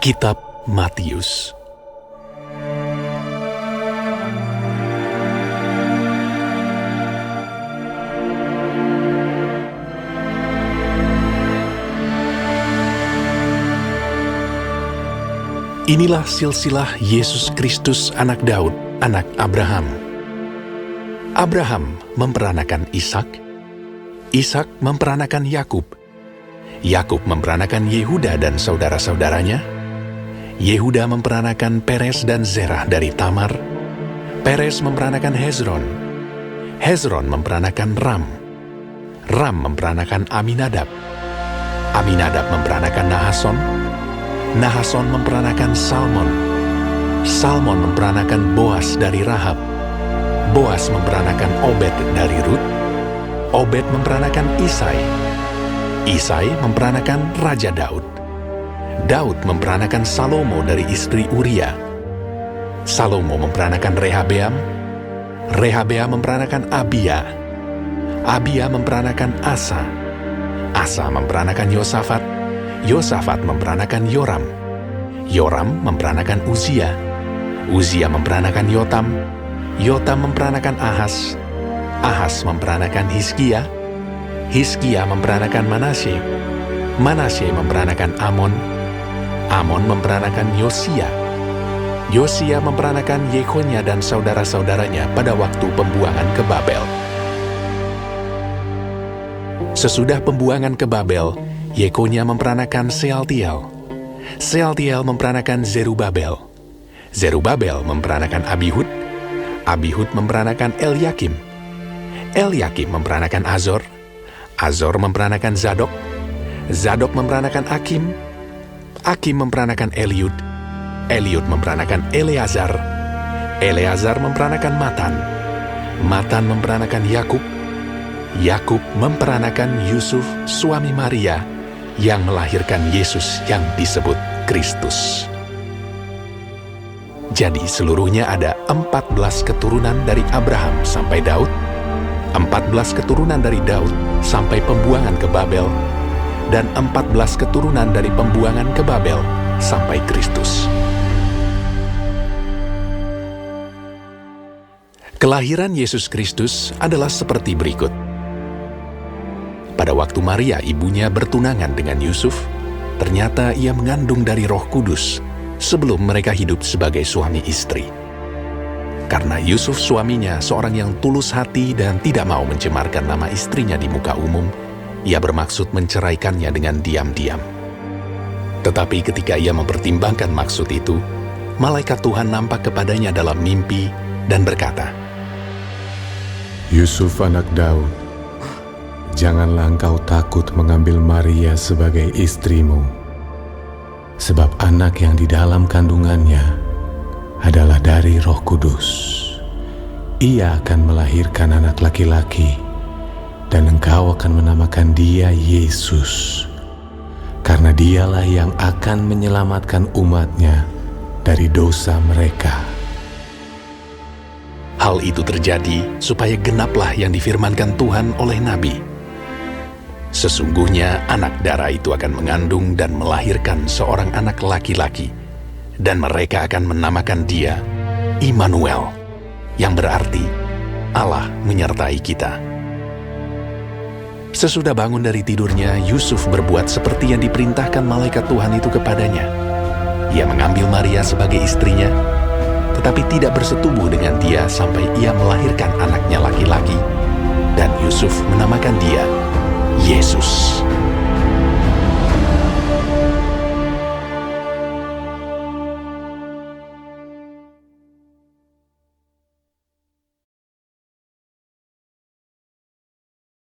Kitab Matius. Inilah silsilah Yesus Kristus anak Daud, anak Abraham. Abraham memperanakan Ishak, Ishak memperanakan Yakub, Yakub memperanakan Yehuda dan saudara-saudaranya, Yehuda memperanakan Peres dan Zerah dari Tamar, Peres memperanakan Hezron, Hezron memperanakan Ram, Ram memperanakan Aminadab, Aminadab memperanakan Nahason, Nahason memperanakan Salmon, Salmon memperanakan Boas dari Rahab, Boas memperanakan Obed dari Rut, Obed memperanakan Isai, Isai memperanakan Raja Daud, Daud memperanakan Salomo dari istri Uria, Salomo memperanakan Rehabeam, Rehabeam memperanakan Abia, Abia memperanakan Asa, Asa memperanakan Yosafat, Yosafat memperanakan Yoram, Yoram memperanakan Uzia, Uzia memperanakan Yotam, Yotam memperanakan Ahas, Ahas memperanakan Hizkia, Hizkia memperanakan Manasye, Manasye memperanakan Amon, Amon memperanakan Yosia, Yosia memperanakan Yekonya dan saudara-saudaranya pada waktu pembuangan ke Babel. Sesudah pembuangan ke Babel, Yekonya memperanakan Sealtiel, Sealtiel memperanakan Zerubabel, Zerubabel memperanakan Abihud, Abihud memperanakan Elyakim, Elyakim memperanakan Azor, Azor memperanakan Zadok, Zadok memperanakan Akim, Akim memperanakan Eliud, Eliud memperanakan Eleazar, Eleazar memperanakan Matan, Matan memperanakan Yakub, Yakub memperanakan Yusuf suami Maria yang melahirkan Yesus yang disebut Kristus. Jadi seluruhnya ada 14 keturunan dari Abraham sampai Daud, 14 keturunan dari Daud sampai pembuangan ke Babel, dan 14 keturunan dari pembuangan ke Babel sampai Kristus. Kelahiran Yesus Kristus adalah seperti berikut. Pada waktu Maria ibunya bertunangan dengan Yusuf, ternyata ia mengandung dari Roh Kudus sebelum mereka hidup sebagai suami istri. Karena Yusuf suaminya seorang yang tulus hati dan tidak mau mencemarkan nama istrinya di muka umum, ia bermaksud menceraikannya dengan diam-diam. Tetapi ketika ia mempertimbangkan maksud itu, malaikat Tuhan nampak kepadanya dalam mimpi dan berkata, Yusuf anak Daud, janganlah engkau takut mengambil Maria sebagai istrimu, sebab anak yang di dalam kandungannya adalah dari Roh Kudus. Ia akan melahirkan anak laki-laki, dan engkau akan menamakan dia Yesus, karena dialah yang akan menyelamatkan umatnya dari dosa mereka. Hal itu terjadi supaya genaplah yang difirmankan Tuhan oleh Nabi. Sesungguhnya anak darah itu akan mengandung dan melahirkan seorang anak laki-laki, dan mereka akan menamakan dia Immanuel, yang berarti Allah menyertai kita. Sesudah bangun dari tidurnya, Yusuf berbuat seperti yang diperintahkan malaikat Tuhan itu kepadanya. Ia mengambil Maria sebagai istrinya, tetapi tidak bersetubuh dengan dia sampai ia melahirkan anaknya laki-laki, dan Yusuf menamakan dia